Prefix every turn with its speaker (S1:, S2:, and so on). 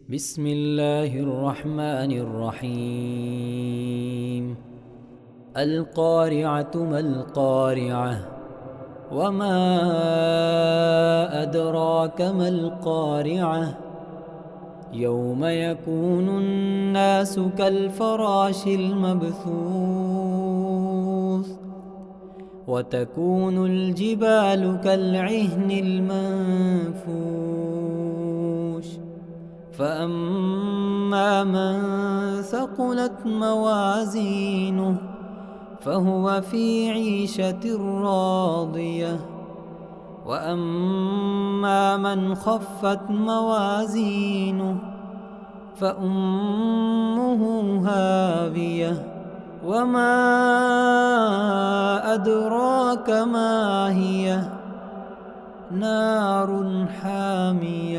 S1: بسم الله الرحمن الرحيم. القارعة ما القارعة وما أدراك ما القارعة يوم يكون الناس كالفراش المبثوث وتكون الجبال كالعهن المنفوش فأما من ثقلت موازينه فهو في عيشة راضية وأما من خفت موازينه فأمه هاوية وما أدراك ما هي نار حامية